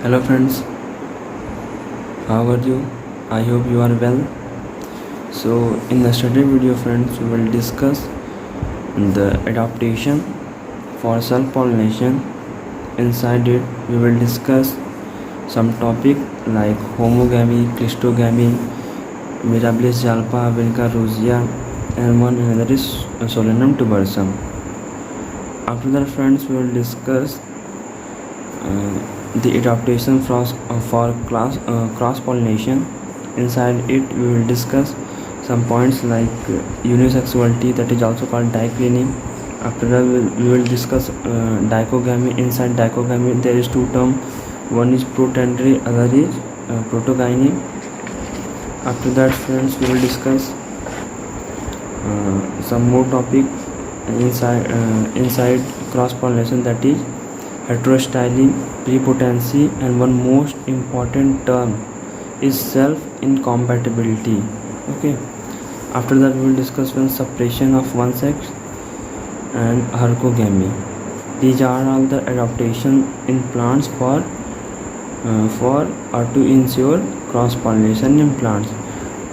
Hello friends, how are you? I hope you are well. So in the study video friends, we will discuss the adaptation for self-pollination. Inside it, we will discuss some topic like homogamy, clistogamy, Mirabilis jalpa, Vinca rosea, and one another is Solanum tubersum. After that friends, we will discuss the adaptation for cross pollination. Inside it we will discuss some points like unisexuality, that is also called diclining. After that we will discuss dichogamy. Inside dichogamy there is two terms, one is protandry, other is protogyny. After that friends, we will discuss some more topic inside cross pollination, that is heterostyling, prepotency, and one most important term is self-incompatibility. Okay. After that we will discuss one suppression of one sex and hercogamy. These are all the adaptation in plants for or to ensure cross pollination in plants.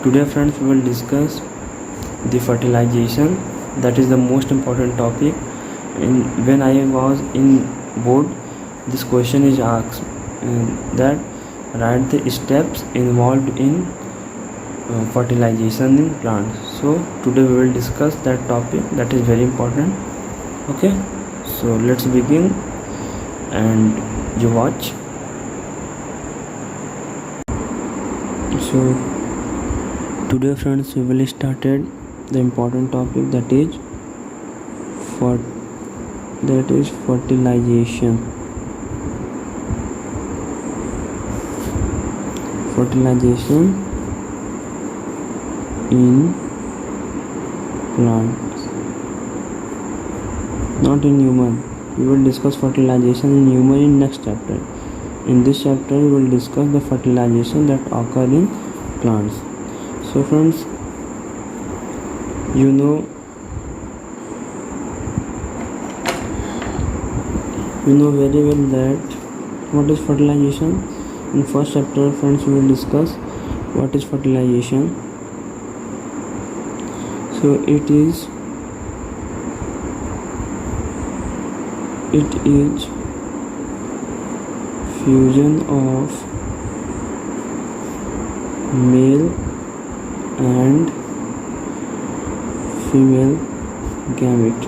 Today friends, we will discuss the fertilization. That is the most important topic. When I was in board, this question is asked that write the steps involved in fertilization in plants. So today we will discuss that topic, that is very important. Okay, so let's begin and you watch. So today friends, we will started the important topic, that is fertilization. Fertilization in plants, not in human. We will discuss fertilization in human in next chapter. In this chapter we will discuss the fertilization that occur in plants. So friends, you know very well that what is fertilization. In first chapter friends, we will discuss what is fertilization. So it is fusion of male and female gamete.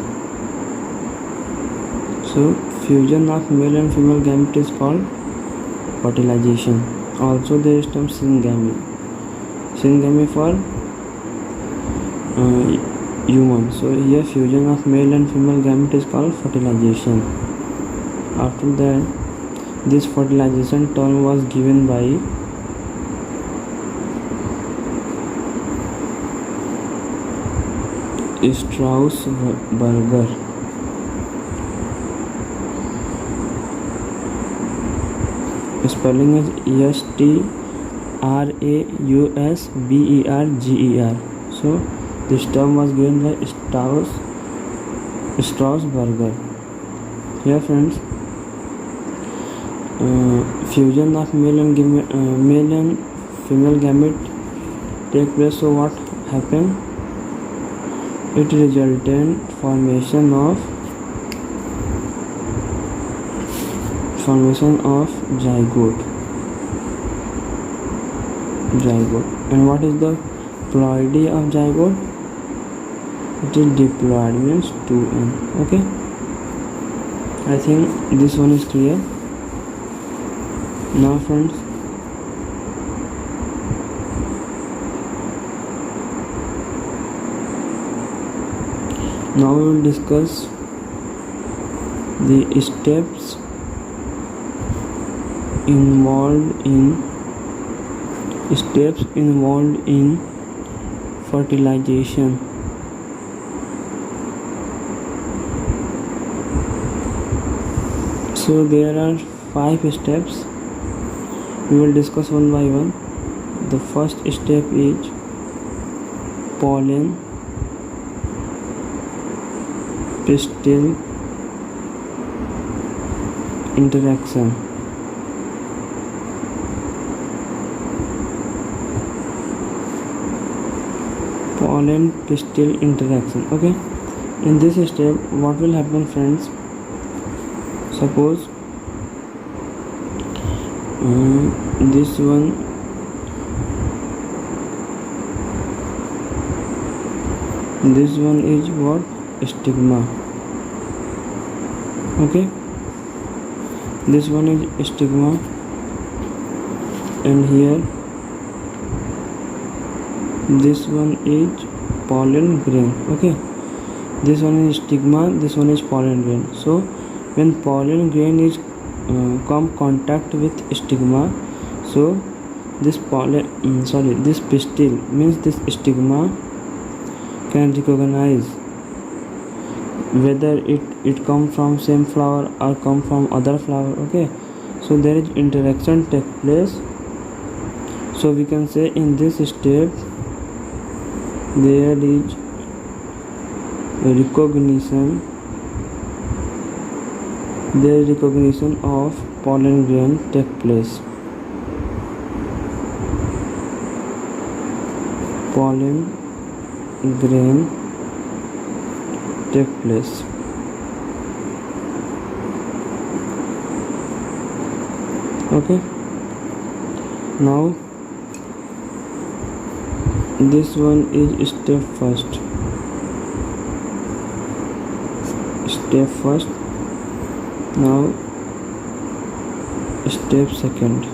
So fusion of male and female gamete is called fertilization. Also there is term syngamy. Syngamy for human. So here fusion of male and female gamete is called fertilization. After that, this fertilization term was given by Strauss-Berger. Spelling is Strausberger. So this term was given by Strauss-Berger. Here friends, fusion of male and female gamete take place. So what happened? It resulted in formation of zygote. And what is the ploidy of zygote? It is diploid, means 2n. Okay, I think this one is clear. Now friends, now we will discuss the steps involved in fertilization. So there are 5 steps. We will discuss one by one. The first step is pollen pistil interaction. pollen pistil interaction. Okay, in this step what will happen, friends? Suppose this one is what? Stigma. Okay, this one is stigma, and here this one is pollen grain. Okay, this one is stigma, this one is pollen grain. So when pollen grain is come contact with stigma, so this this pistil means this stigma can recognize whether it come from same flower or come from other flower. Okay, so there is interaction take place. So we can say in this step there is recognition of pollen grain take place. Pollen grain take place. Okay, now this one is step first. Now step second.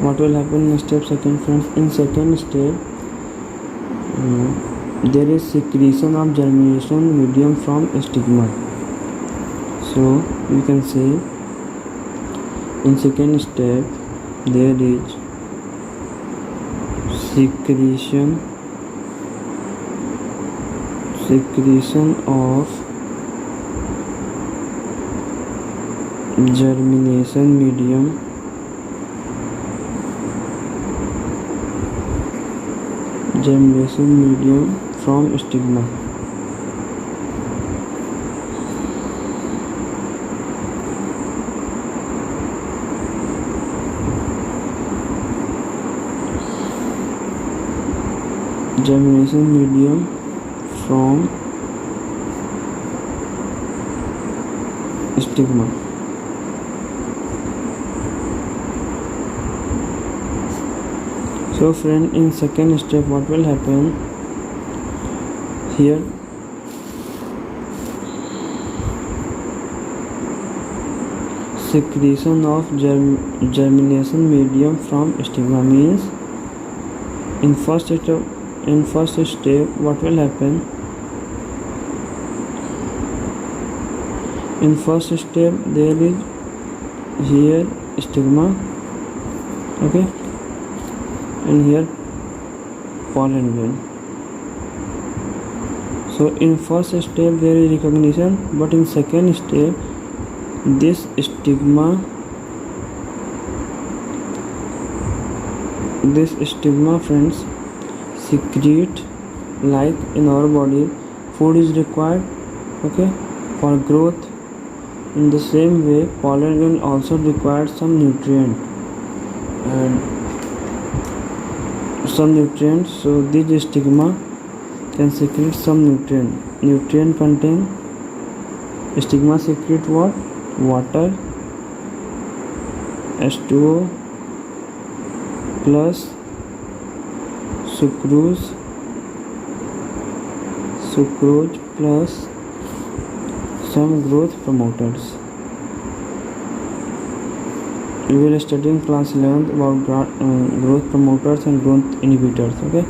What will happen in step second, friends? In second step there is secretion of germination medium from stigma. So we can say in second step there is secretion of germination medium from stigma. Germination medium from stigma. So friend, in second step what will happen? Here secretion of germination medium from stigma means in first step what will happen? In first step there is here stigma, okay, and here pollen grain. So in first step there is recognition, but in second step this stigma friends secrete, like in our body food is required, okay, for growth. In the same way pollen grain also requires some nutrients, so this stigma can secrete some nutrient contain. Stigma secrete what? Water, H2O plus sucrose plus some growth promoters. We will study in class 11th about growth promoters and growth inhibitors. Okay,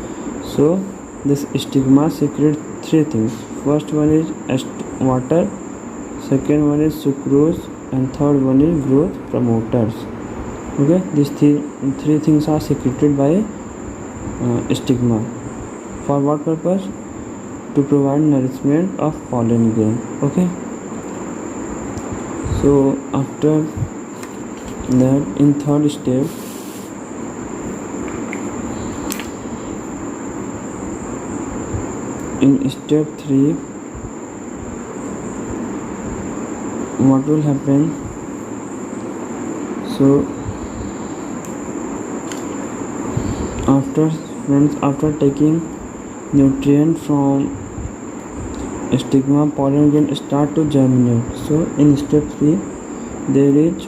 so this stigma secretes three things. First one is water, second one is sucrose, and third one is growth promoters. Okay, these three things are secreted by stigma. For what purpose? To provide nourishment of pollen grain. Okay, so after that in third step in step 3 what will happen? So after taking nutrient from stigma, pollen grain start to germinate. So in step 3 there is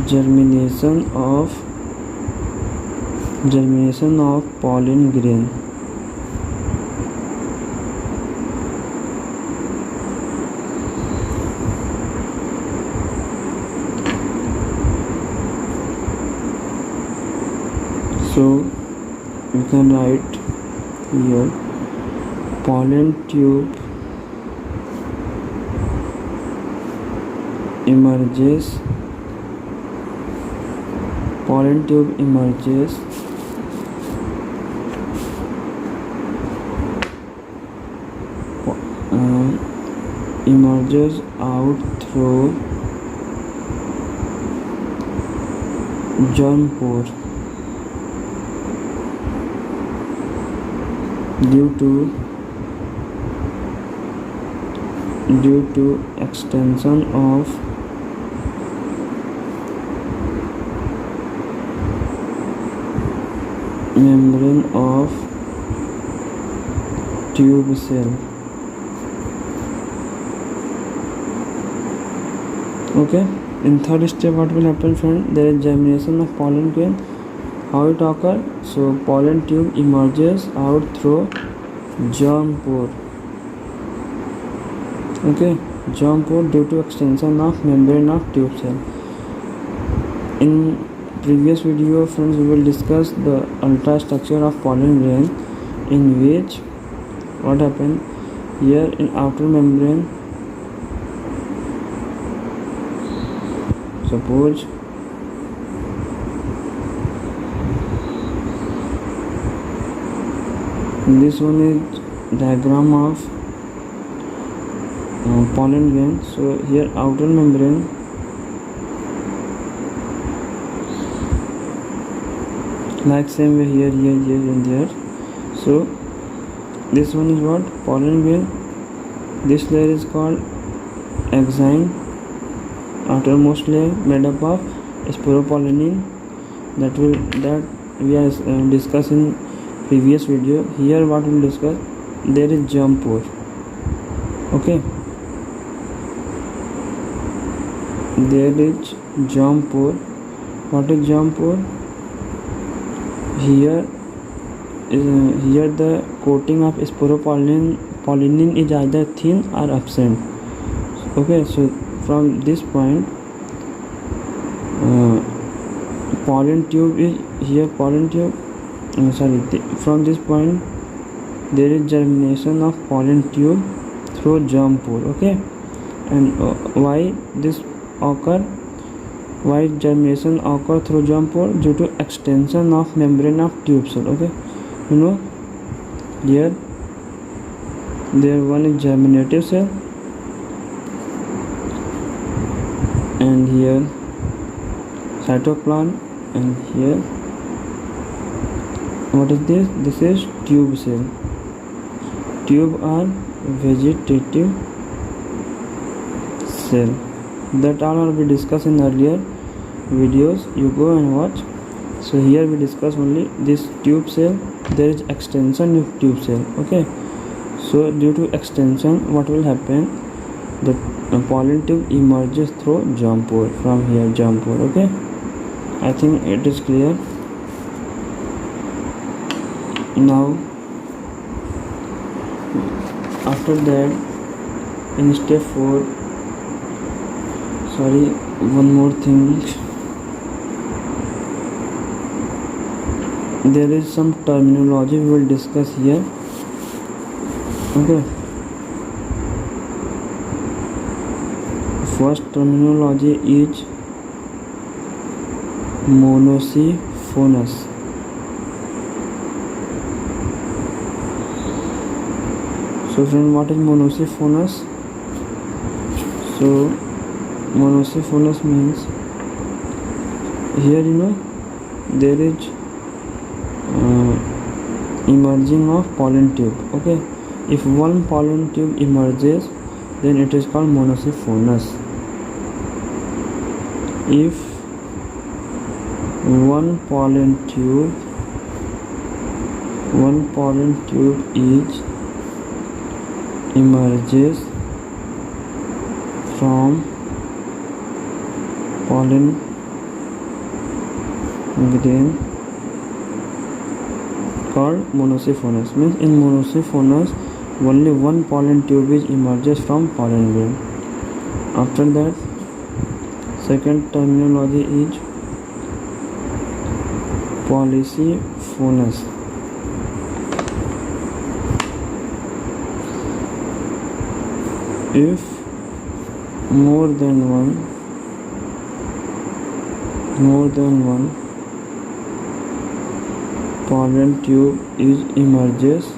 germination of pollen grain. So you can write here pollen tube emerges emerges out through germ pore due to extension of membrane of tube cell. Okay, in third step what will happen, friend? There is germination of pollen grain. How it occur? So pollen tube emerges out through germ pore. Okay, germ pore due to extension of membrane of tube cell. In previous video, friends, we will discuss the ultrastructure of pollen grain, in which what happened here in outer membrane. Suppose this one is diagram of pollen grain. So here outer membrane, like same way here and there. So this one is what? Pollen grain. This layer is called exine, outermost layer made up of sporopollenin, that we are discussing previous video. Here what we will discuss, there is germ pore. Okay, there is germ pore. What is germ pore? Here the coating of sporopollenin is either thin or absent. Okay, so from this point pollen tube is here, from this point there is germination of pollen tube through germ pore. Okay, and why this occur? Why germination occur through germ pore? Due to extension of membrane of tube cell. Okay, you know, here there one is germinative cell, and here cytoplasm, and here what is this? This is tube cell. Tube are vegetative cell. That all we discussed in earlier videos. You go and watch. So here we discuss only this tube cell. There is extension of tube cell. Okay, so due to extension, what will happen? The pollen tube emerges through germ pore. From here germ pore. Okay, I think it is clear. Now after that, in step 4, one more thing, there is some terminology we will discuss here. Okay, first terminology is monosyphonous. So friend, what is monosyphonous? So monosyphonous means here, you know, there is emerging of pollen tube. Okay, if one pollen tube emerges, then it is called monosyphonous. If one pollen tube one pollen tube each emerges from pollen grain called monosiphonous. Means in monosiphonous only one pollen tube is emerges from pollen grain. After that, second terminology is polysiphonous. If more than one pollen tube emerges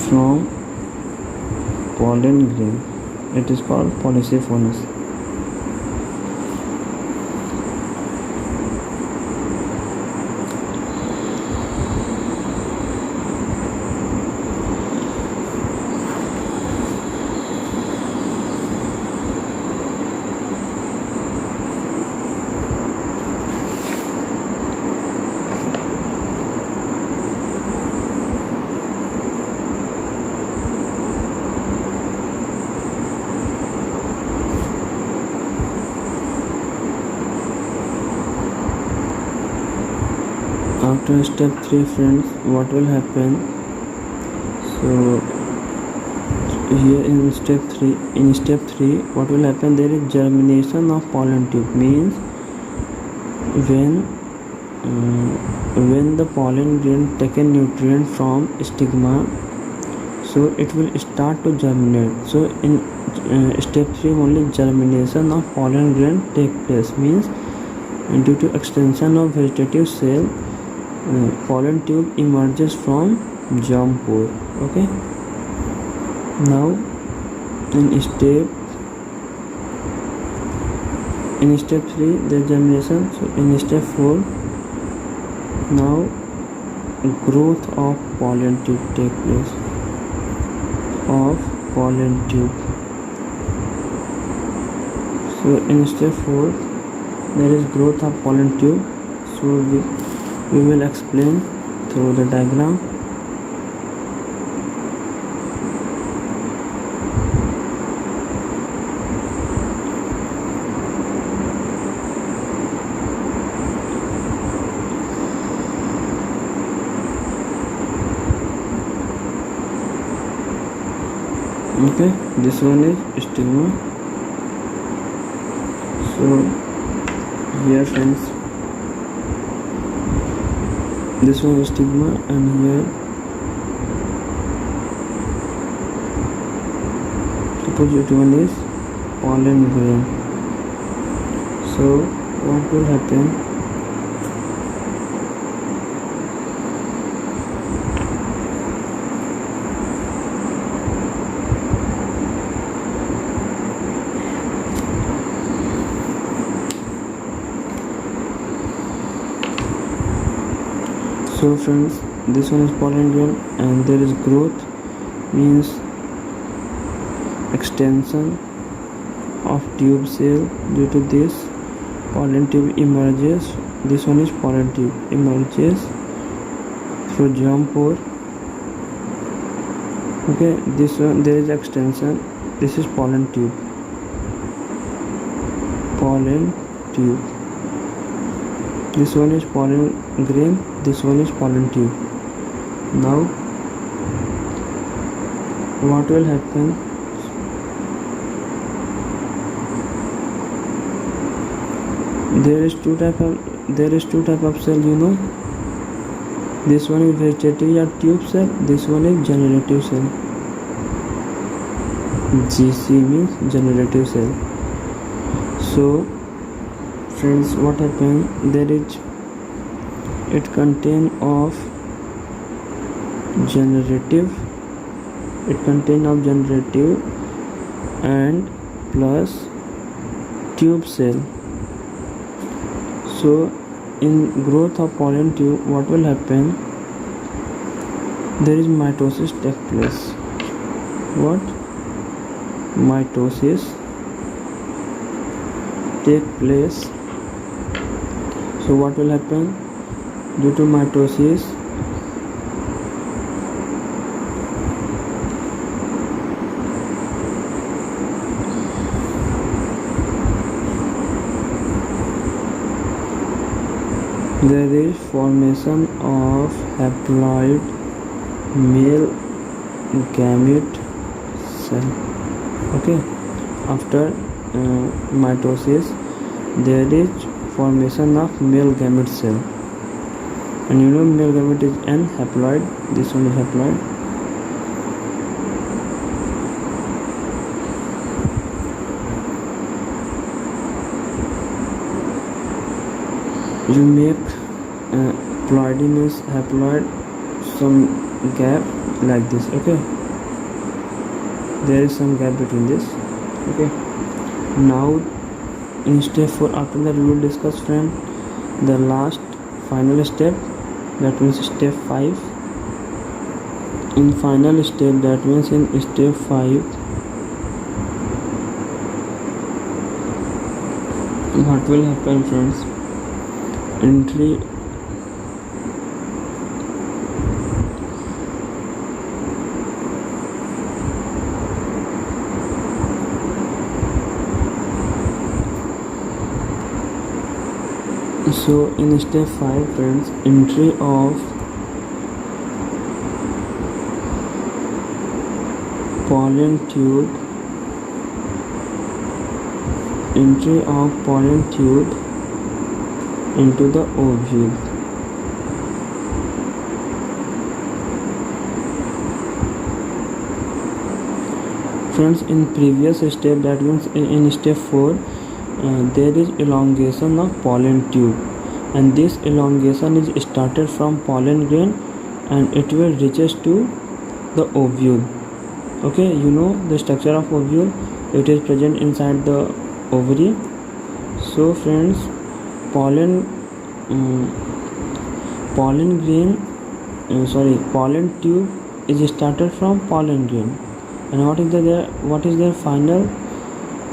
from pollen grain, it is called polysiphonous. After step 3, friends, what will happen? So here in step 3, what will happen? There is germination of pollen tube. Means when the pollen grain taken nutrient from stigma, so it will start to germinate. So in step 3 only germination of pollen grain take place. Means due to extension of vegetative cell, pollen tube emerges from germ pore. Okay, now in step 3 the germination. So in step 4 now growth of pollen tube take place So in step 4 there is growth of pollen tube. So we will explain through the diagram. Okay, this one is stigma. So here, friends, this one is stigma, and here opposite one is pollen grain. So what will happen? So friends, this one is pollen grain, and there is growth, means extension of tube cell. Due to this, pollen tube emerges. This one is pollen tube emerges through germ pore. Okay, this one there is extension. This is pollen tube. This one is pollen grain, this one is pollen tube. Now what will happen? There is two type of cell, you know. This one is vegetative or tube cell, this one is generative cell. GC means generative cell. So friends, what happened? There is it contain of generative and plus tube cell. So in growth of pollen tube, what will happen? There is mitosis take place. What? mitosis take place. So what will happen? Due to mitosis, there is formation of haploid male gamete cell. Okay, after mitosis there is formation of male gamete cell, and you know male gamete is an haploid. This one is haploid. You make ploidinous haploid some gap like this. Okay, there is some gap between this. Okay, now in step 4, after that we will discuss friend the last final step, that means step 5. In final step, that means in step 5, what will happen friends? Entry so in step 5 friends, entry of pollen tube into the ovule. Friends, in previous step, that means in step 4, there is elongation of pollen tube, and this elongation is started from pollen grain and it will reaches to the ovule. Okay, you know the structure of ovule, it is present inside the ovary. So friends, pollen tube is started from pollen grain, and what is their final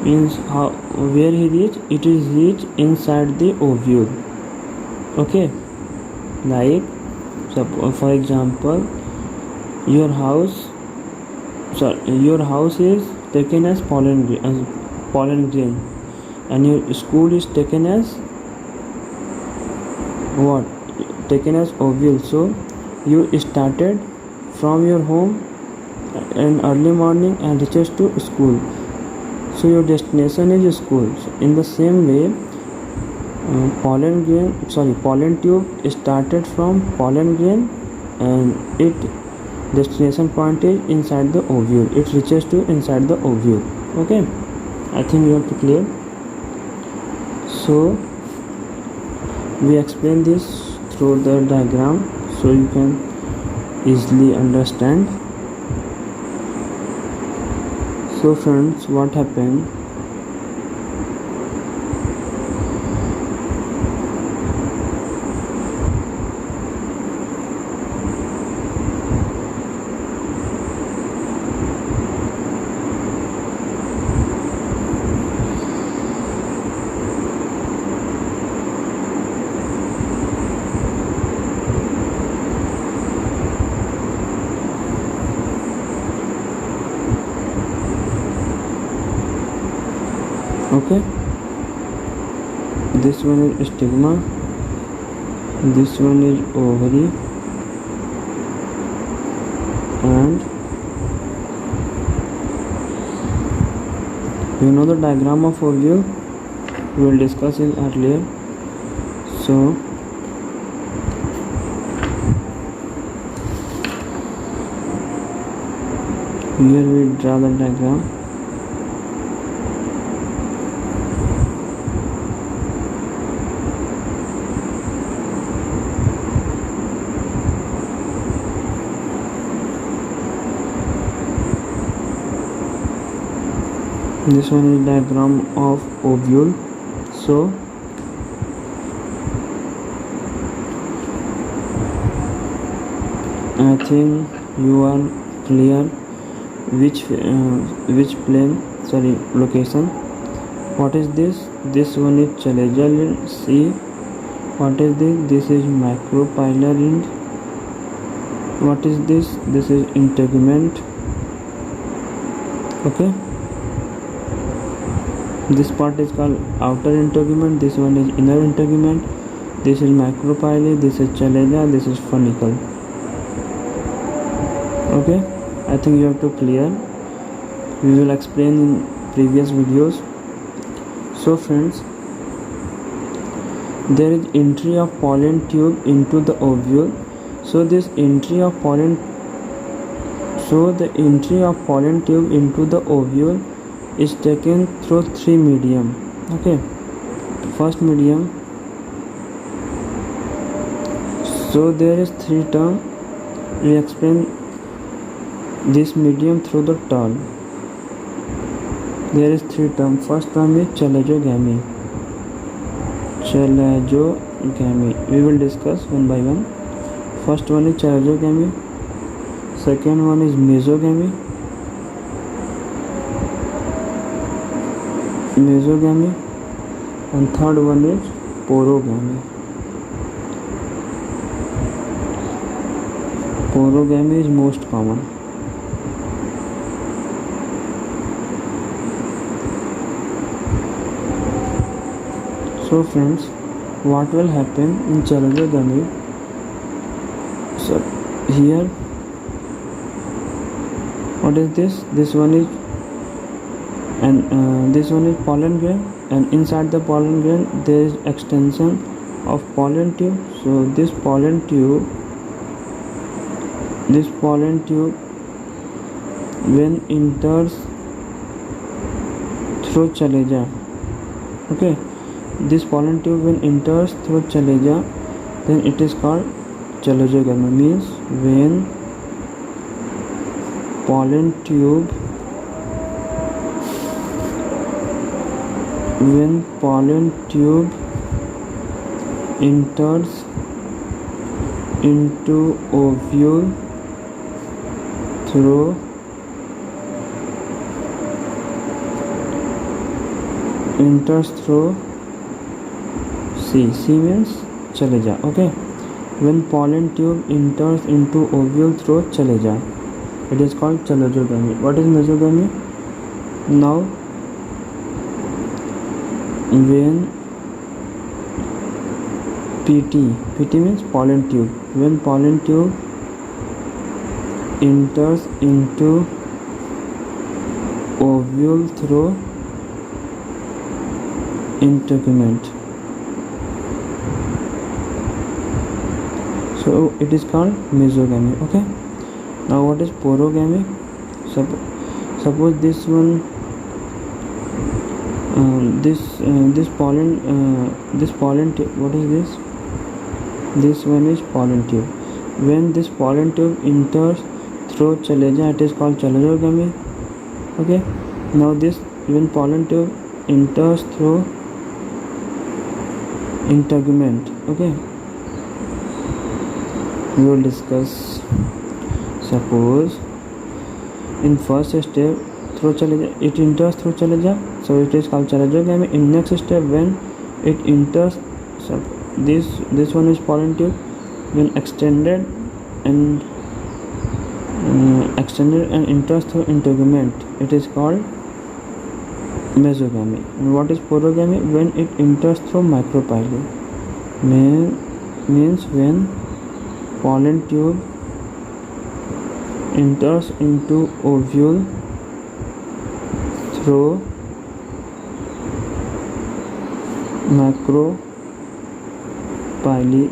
means, how where he reach? It is reached inside the ovule. Okay, like for example, your house is taken as pollen grain, and your school is taken as what? Taken as ovule. So you started from your home in early morning and reaches to school, so your destination is school. So in the same way, pollen tube started from pollen grain and it destination point is inside the ovule, it reaches to inside the ovule. Okay, I think you have to clear. So we explain this through the diagram so you can easily understand. So friends, what happened? Okay, this one is stigma, this one is ovary, and you know the diagram of ovule, we will discuss in earlier. So here we draw the diagram. This one is diagram of ovule. So I think you are clear which plane location. What is this? This one is Chalaja Lind. C. What is this? This is Macrophylla Lind. What is this? This is integument. Okay, this part is called outer integument, this one is inner integument, this is macrophylla, this is chalaja, this is funicle. Okay, I think you have to clear. We will explain in previous videos. So friends, there is entry of pollen tube into the ovule. So the entry of pollen tube into the ovule is taken through three medium. Okay, first medium. So there is three term. We explain this medium through the term. There is three term. First term is chalejogamy. We will discuss one by one. First one is chalejogamy. Second one is mesogamy. And third one is porogamy. Porogamy is most common. So friends, what will happen in chalejogamy? So here, what is this? This one is this one is pollen grain, and inside the pollen grain there is extension of pollen tube. So this pollen tube when enters through chalaja. Okay, this pollen tube when enters through chalaja, then it is called chalejogamy. Means when pollen tube enters into ovule through C means chalaja. Okay, when pollen tube enters into ovule through chalaja, it is called chalejogamy. What is mesogamy? Now when PT means pollen tube. When pollen tube enters into ovule through integument, so it is called mesogamy. Okay, now what is porogamy? Suppose this one, this pollen tube. What is this? This one is pollen tube. When this pollen tube enters through chalaja, it is called chalejogamy. Okay, now this when pollen tube enters through integument. Okay, we will discuss. Suppose in first step through chalaja, it enters through chalaja, so it is called chalejogamy. In next step, when it enters, so this one is pollen tube when extended and enters through integument, it is called mesogamy. And what is porogamy? When it enters through macrophylla, means when pollen tube enters into ovule through macrophylla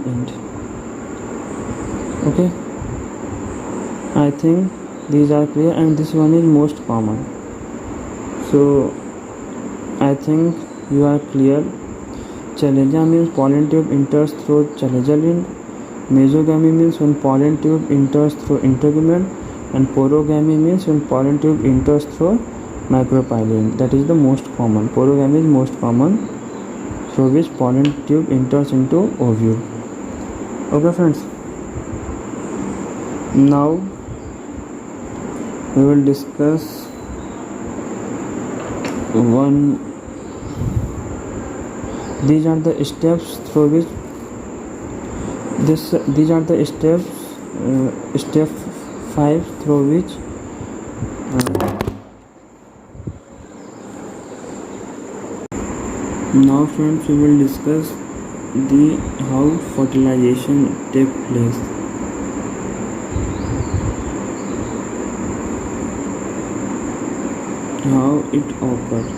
end. Okay, I think these are clear, and this one is most common. So I think you are clear. Chalaja means pollen tube enters through chalaja lind. Mesogamy means when pollen tube enters through integument, and porogamy means when pollen tube enters through macrophylla. That is the most common. Porogamy is most common, through which pollen tube enters into ovule. Okay friends, now we will discuss one these are the steps through which these are the steps step 5 through which now friends we will discuss the how fertilization take place. How it occurs.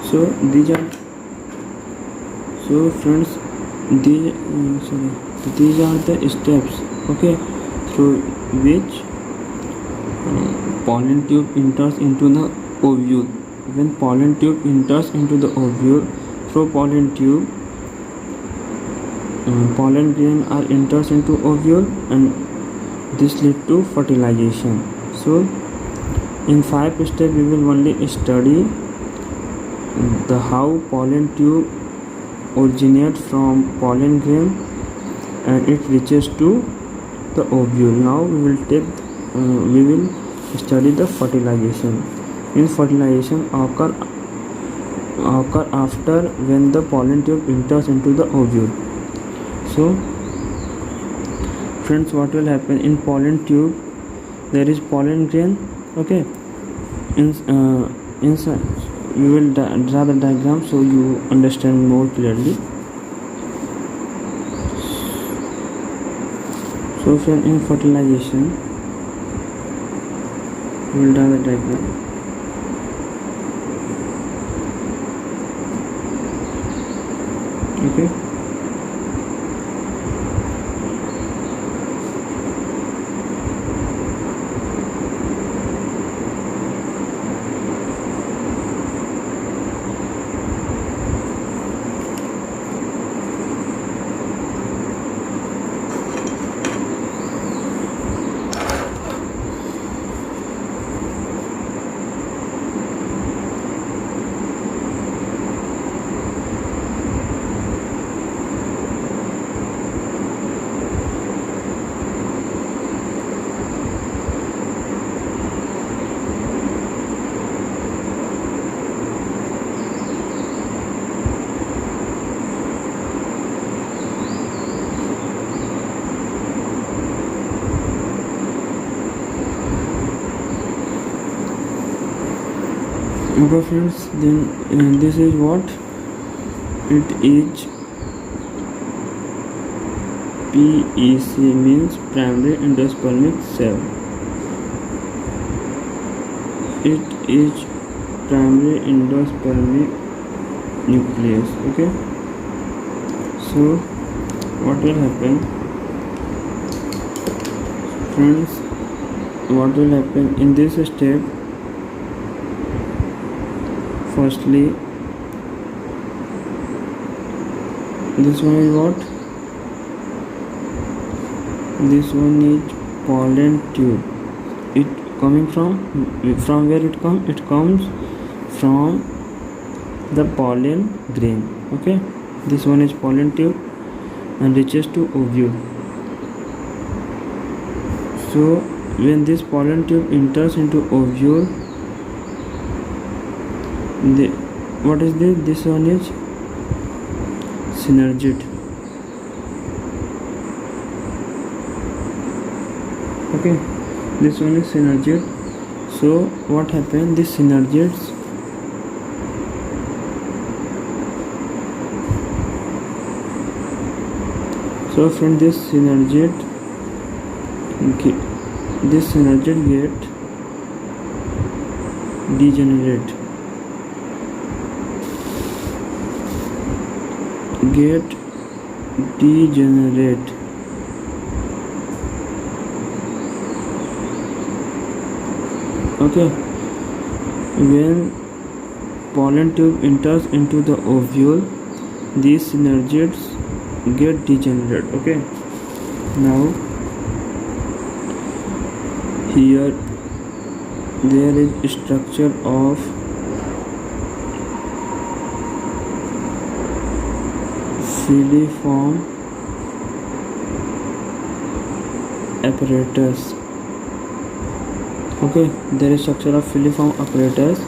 So these are friends these are the steps, okay, through which pollen tube enters into the ovule. When pollen tube enters into the ovule, through pollen tube pollen grain are enters into ovule, and this lead to fertilization. So in 5 steps we will only study the how pollen tube originates from pollen grain and it reaches to the ovule. Now we will study the fertilization. In fertilization occur after when the pollen tube enters into the ovule. So friends, what will happen in pollen tube? There is pollen grain, okay. Inside we will draw the diagram so you understand more clearly. So friend, in fertilization we will draw the diagram. Okay. Okay friends, then this is what it is. PEC means primary endospermic cell. It is primary endospermic nucleus. Okay. So what will happen, friends? What will happen in this step? Firstly, this one is what? This one is pollen tube. It coming from where it comes? It comes from the pollen grain. Okay, this one is pollen tube and reaches to ovule. So when this pollen tube enters into ovule, what is this? This one is synergid. Okay, this one is synergid. So what happened? This synergids so from this synergid get degenerate. Okay, when pollen tube enters into the ovule, these synergids get degenerate. Okay, now here there is structure of filiform apparatus. Okay, there is structure of filiform apparatus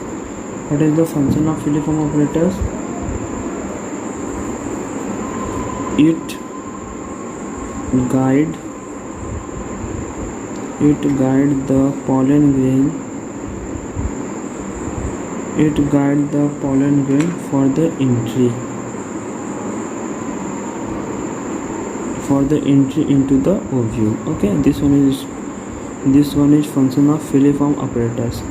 What is the function of filiform apparatus? It guide the pollen grain. It guide the pollen grain for the entry into the ovule. Okay, this one is function of filiform apparatus.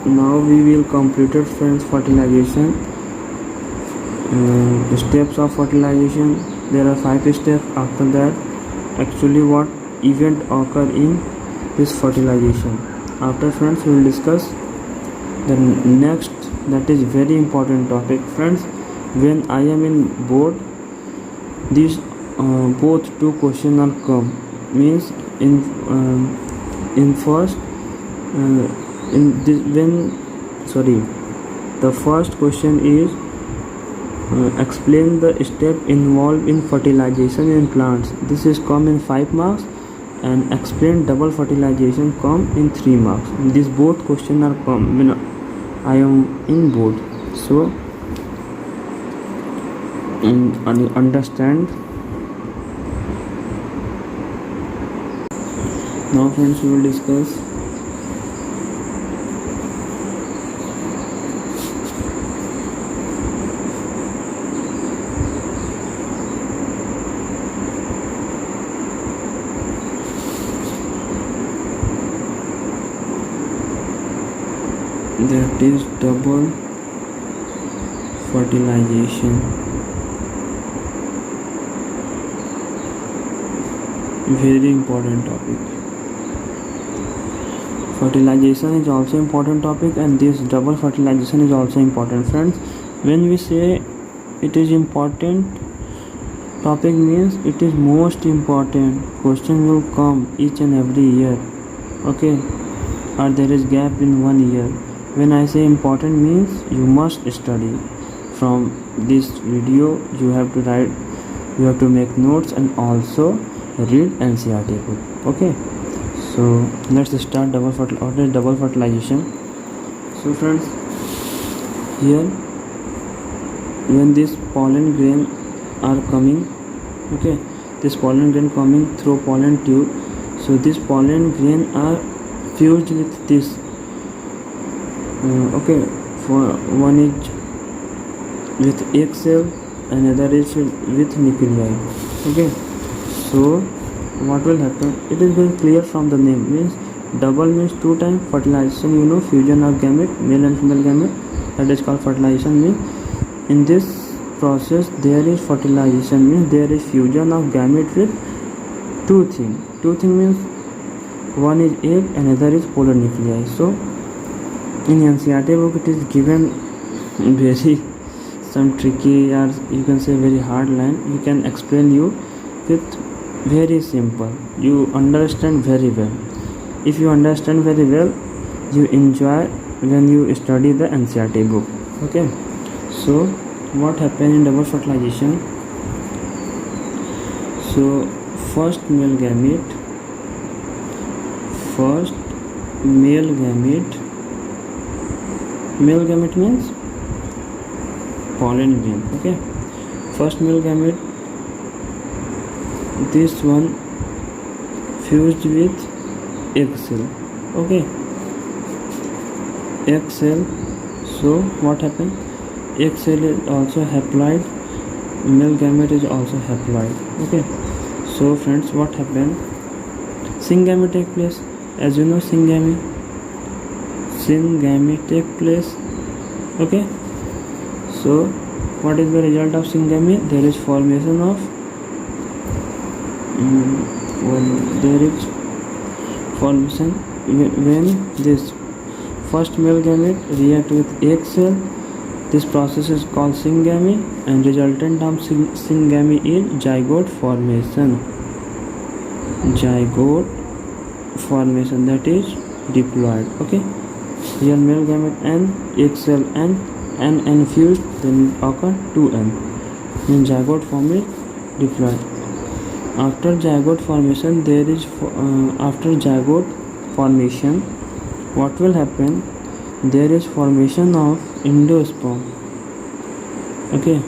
Now we will complete it, friends. Fertilization, steps of fertilization. There are 5 steps. After that, actually what event occur in this fertilization. After, friends, we will discuss the next, that is very important topic, friends. When I am in board, these both 2 questions are come, means in first the first question is explain the step involved in fertilization in plants. This is come in 5 marks, and explain double fertilization come in 3 marks. These both questions are come when I am in board, so understand. Now, friends, we will discuss that is double fertilization. Very important topic. Fertilization is also important topic, and this double fertilization is also important, friends. When we say it is important topic, means it is most important. Question will come each and every year, okay, or there is gap in 1 year. When I say important, means you must study. From this video you have to write, you have to make notes, and also read NCERT book. Okay, so let's start double fertilization. So, friends, here when this pollen grain are coming, okay, this pollen grain coming through pollen tube, so this pollen grain are fused with this, okay, for one is with egg cell, another is with nuclei. Okay, so what will happen? It is very clear from the name, means double means 2 times fertilization, fusion of gamete, male and female gamete, that is called fertilization. Means in this process there is fertilization, means there is fusion of gamete with 2 things. 2 things means one is egg, another is polar nuclei. So in NCERT book it is given very some tricky, or you can say very hard line. We can explain you with very simple, you understand very well. If you understand very well, you enjoy when you study the NCERT book. Okay, so what happened in double fertilization? So first male gamete means pollen grain. Okay, first male gamete, this one fused with egg cell. Okay, egg cell. So what happened? Egg cell is also haploid, male gamete is also haploid. Okay, so friends, what happened? Syngamy take place. As you know, syngamy take place. Okay, so what is the result of syngamy? There is formation of when this first male gamete react with egg cell. This process is called syngamy, and resultant of syngamy is zygote formation. That is diploid. Okay, here male gamete N, egg cell N fused, then occur 2N. When zygote form is diploid. After zygote formation, after zygote formation, what will happen? There is formation of endosperm. Okay,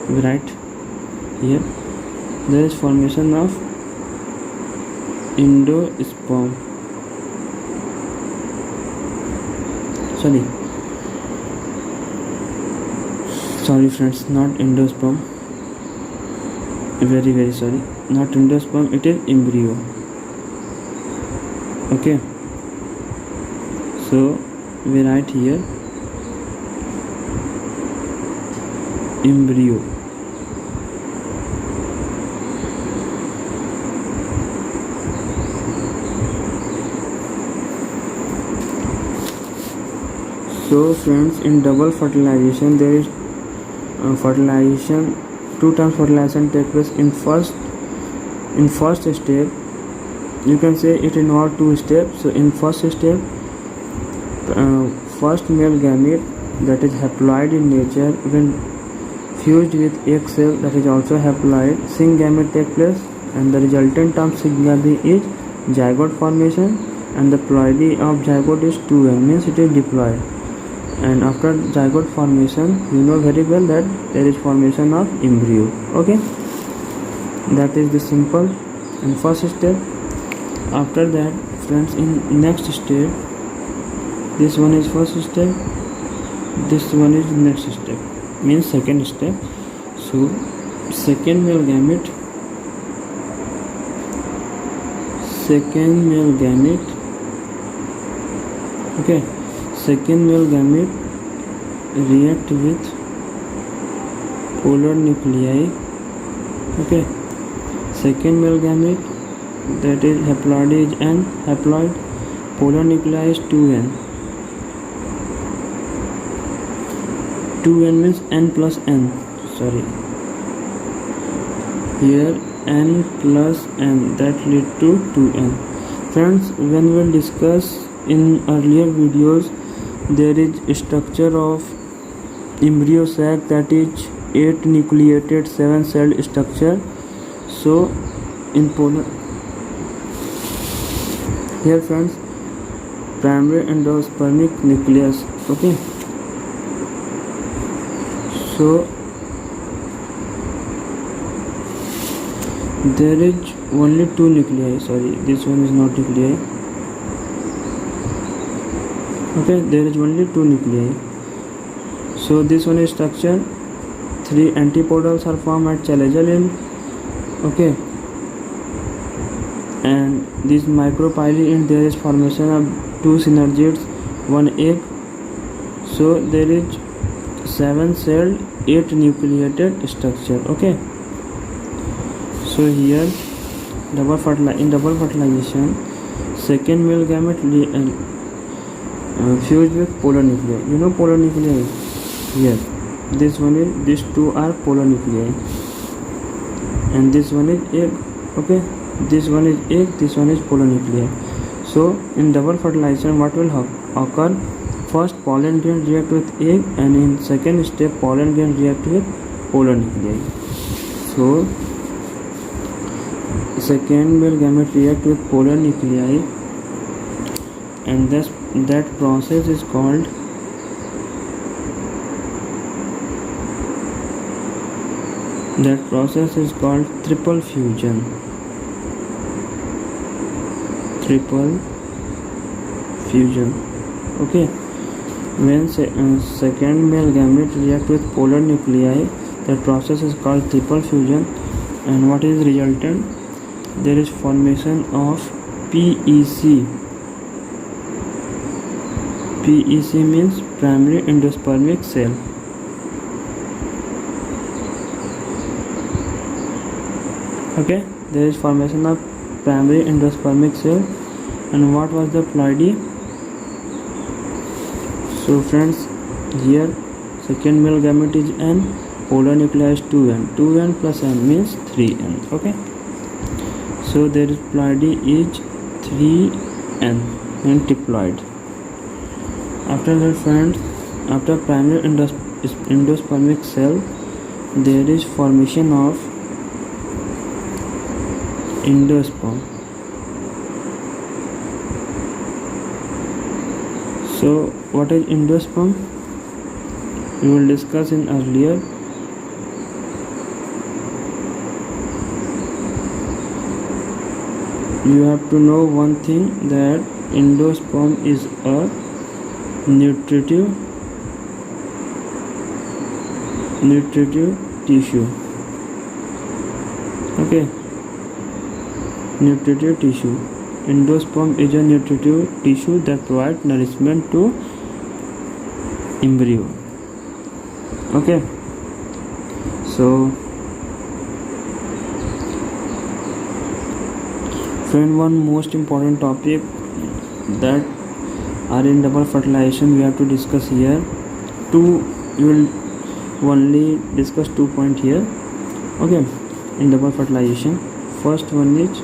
we write here. There is formation of endosperm. Sorry friends, not endosperm. Very sorry, not endosperm, it is embryo. Okay, so we write here embryo. So friends, in double fertilization there is fertilization, 2 times fertilization take place in first step. You can say it involves 2 steps. So in first step, first male gamete, that is haploid in nature, when fused with egg cell that is also haploid, syn gamete take place, and the resultant term sigma b is zygote formation, and the ploidy of zygote is 2n, means it is diploid. And after zygote formation, you know very well that there is formation of embryo. Okay, that is the simple and first step. After that friends, in next step, this one is first step, this one is next step, means second step. So second male gamete okay, second male gamete react with polar nuclei. Okay, second male gamete, that is haploid is n, haploid, polar nuclei is 2n. 2n means n plus n, sorry, here n plus n, that lead to 2n. Friends, when we will discuss in earlier videos, there is a structure of embryo sac, that is 8 nucleated 7 celled structure. So in polar, here friends, primary endospermic nucleus. Okay, so there is only 2 nuclei, sorry, this one is not nuclei. Okay, there is only 2 nuclei. So this one is structure, 3 antipodals are formed at chelazal end. Okay, and this micropyly end, there is formation of 2 synergids, 1 egg. So there is 7 celled 8 nucleated structure. Okay, so here in double fertilization, second male gamete fused with polar nuclei. You know polar nuclei here, this one is, these 2 are polar nuclei, and this one is egg. Okay, this one is egg, this one is polar nuclei. So in double fertilization, what will occur? First pollen grain react with egg, and in second step pollen grain react with polar nuclei. So second male gamete react with polar nuclei, and that process is called triple fusion. Okay, when second male gamete react with polar nuclei, that process is called triple fusion. And what is resultant? There is formation of PEC. PEC means primary endospermic cell. Okay, there is formation of primary endospermic cell. And what was the ploidy? So friends, here second male gamete is n, polar nuclei is 2n. 2n plus n means 3n. Okay, so there is ploidy is 3n and diploid. After that friends, after primary endospermic cell, there is formation of endosperm. So what is endosperm? We will discuss in earlier. You have to know one thing, that endosperm is a nutritive tissue. Okay, nutritive tissue. Endosperm is a nutritive tissue that provides nourishment to embryo. Okay, so friend, one most important topic that are in double fertilization we have to discuss here. You will only discuss 2 points here. Okay, in double fertilization, first one is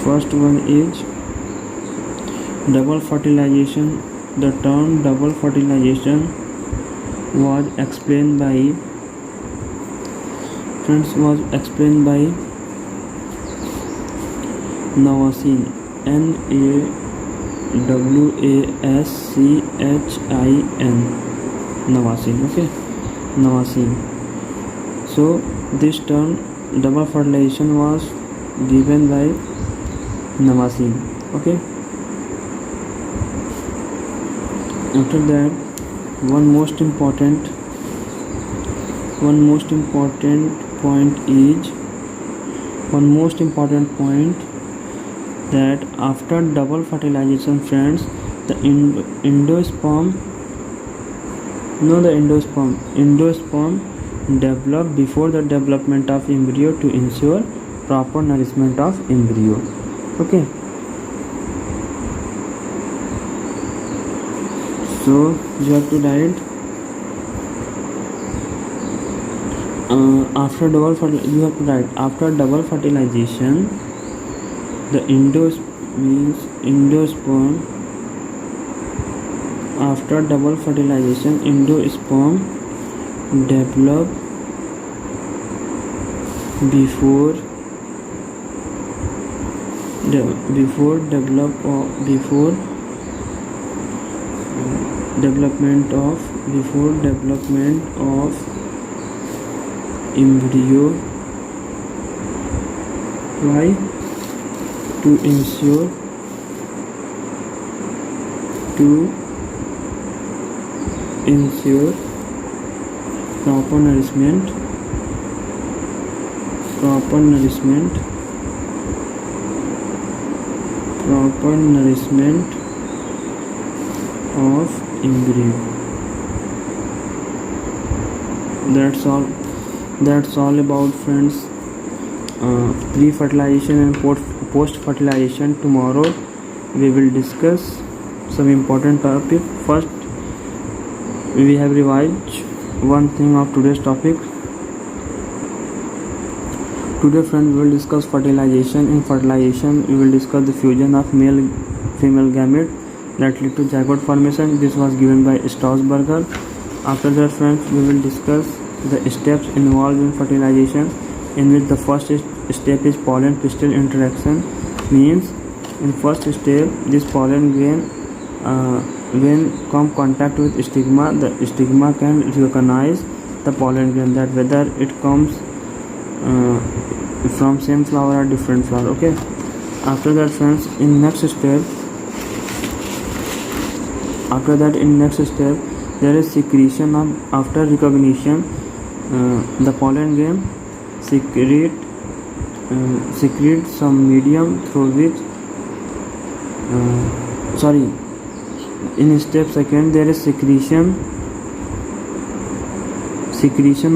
first one is double fertilization. The term double fertilization was explained by Navasin, Nawaschin, Navasin. Okay, Navasin. So this term double fertilization was given by Navasin. Okay, after that, one most important point that after double fertilization, friends, the endosperm develop before the development of embryo to ensure proper nourishment of embryo. Okay, so you have to write after double fertilization, the endosperm. After double fertilization, endosperm develop before development of embryo. Why? To ensure proper nourishment of embryo. That's all about, friends, pre-fertilization and post-fertilization. Tomorrow we will discuss some important topic. First, we have revised one thing of today's topic. Today, friends, we will discuss fertilization. In fertilization, we will discuss the fusion of male-female gamete that lead to zygote formation. This was given by Stausberger. After that, friends, we will discuss the steps involved in fertilization, in which the first step is pollen pistil interaction. Means in first step, this pollen grain when come contact with stigma, the stigma can recognize the pollen grain, that whether it comes from same flower or different flower. Okay, after that, friends, in next step there is secretion of, after recognition, the pollen grain secrete some medium through which in step second, there is secretion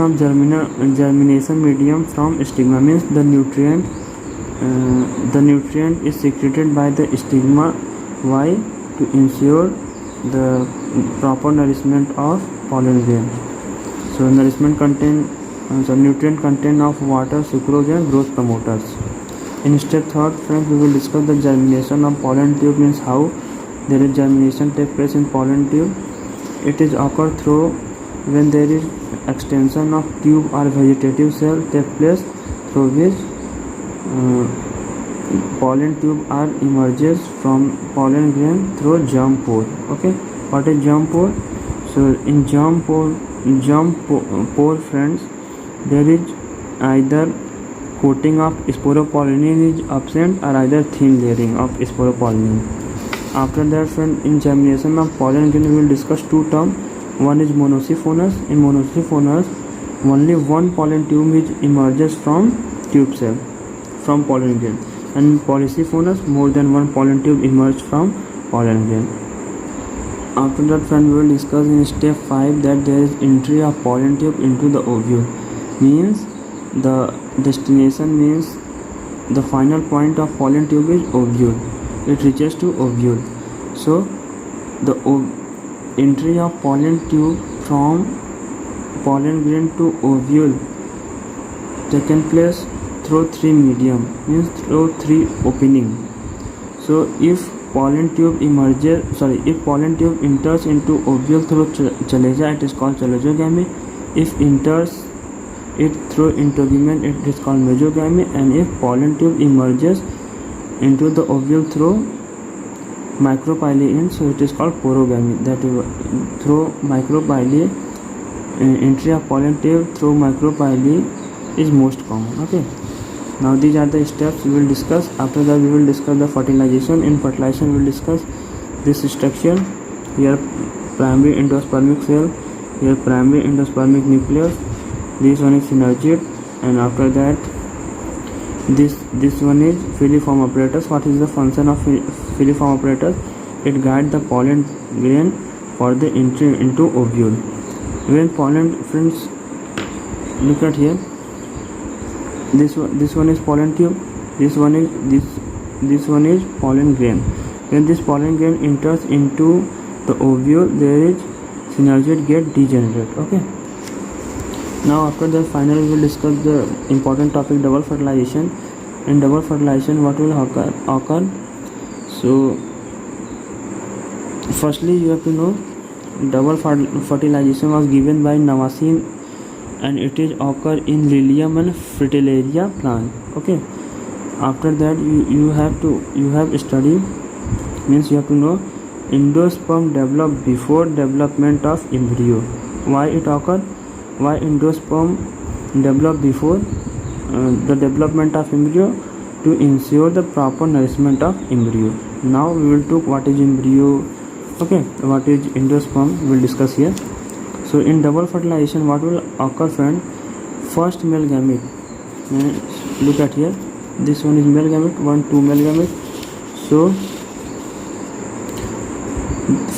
of germination medium from stigma. Means the nutrient is secreted by the stigma. Why? To ensure the proper nourishment of pollen grain. So nutrient content of water, sucrose and growth promoters. In step third, friends, we will discuss the germination of pollen tube. Means how there is germination take place in pollen tube. It is occur through when there is extension of tube or vegetative cell take place, through which pollen tube are emerges from pollen grain through germ pore. Okay, what is germ pore? So in germ pore friends, there is either coating of sporopollen is absent or either thin layering of sporopollen. After that friend, in germination of pollen grain we will discuss two terms. One is monosiphonous. In monosiphonous, only one pollen tube which emerges from tube cell from pollen grain, and polysiphonous, more than one pollen tube emerge from pollen grain. After that friend, we will discuss in step 5 that there is entry of pollen tube into the ovule. Means the destination means the final point of pollen tube is ovule. It reaches to ovule. So the entry of pollen tube from pollen grain to ovule taken place through three medium, means through three opening. So if pollen tube enters into ovule through chalaza, it is called chalazogamy. If enters it through integument, it is called mesogamy. And if pollen tube emerges into the ovule through micropyly, so it is called porogamy. That is through micropyly, entry of pollen tube through micropyly is most common. Okay, now these are the steps we will discuss. After that we will discuss the fertilization. In fertilization we will discuss this structure. Here primary endospermic cell, here primary endospermic nucleus, this one is synergid, and after that this one is filiform apparatus. What is the function of filiform apparatus? It guides the pollen grain for the entry into ovule. When pollen, friends, look at here, this one is pollen tube, this one is pollen grain. When this pollen grain enters into the ovule, there is synergid get degenerate. Okay, now after that finally we will discuss the important topic, double fertilization. In double fertilization, what will occur? So firstly you have to know double fertilization was given by Navasin, and it is occur in Lilium and Fritillaria plant. Okay, after that you have study, means you have to know endosperm develop before development of embryo. Why it occur? Why endosperm develop before the development of embryo? To ensure the proper nourishment of embryo. Now we will talk what is embryo. Okay, what is endosperm we will discuss here. So in double fertilization, what will occur, friend? First male gamete, look at here, this one is male gamete, 1 2 male gamete. So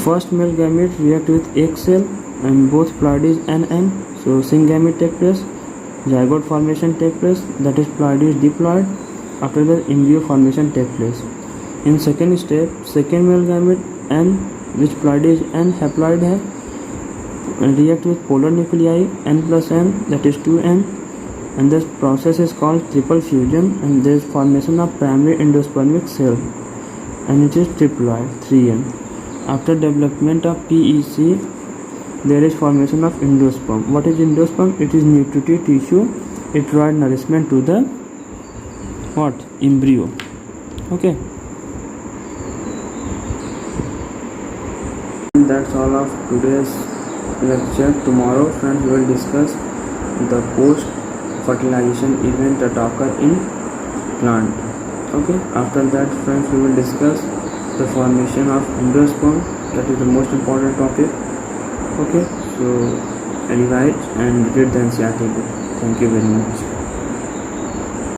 first male gamete react with egg cell and both ploidies and N. So syngamete take place, zygote formation take place, that is ploidies diploid. After that embryo formation take place. In second step, second male gamete N, which ploidies and haploid hai, react with polar nuclei N plus N, that is 2N, and this process is called triple fusion, and there is formation of primary endospermic cell, and it is triploid 3N. After development of PEC, there is formation of endosperm. What is endosperm? It is nutritive tissue. It provides nourishment to the embryo. Okay, that's all of today's lecture. Tomorrow, friends, we will discuss the post fertilization event that occur in plant. Okay, after that, friends, we will discuss the formation of endosperm. That is the most important topic. Okay, so revise and read the NCERT book. Thank you very much.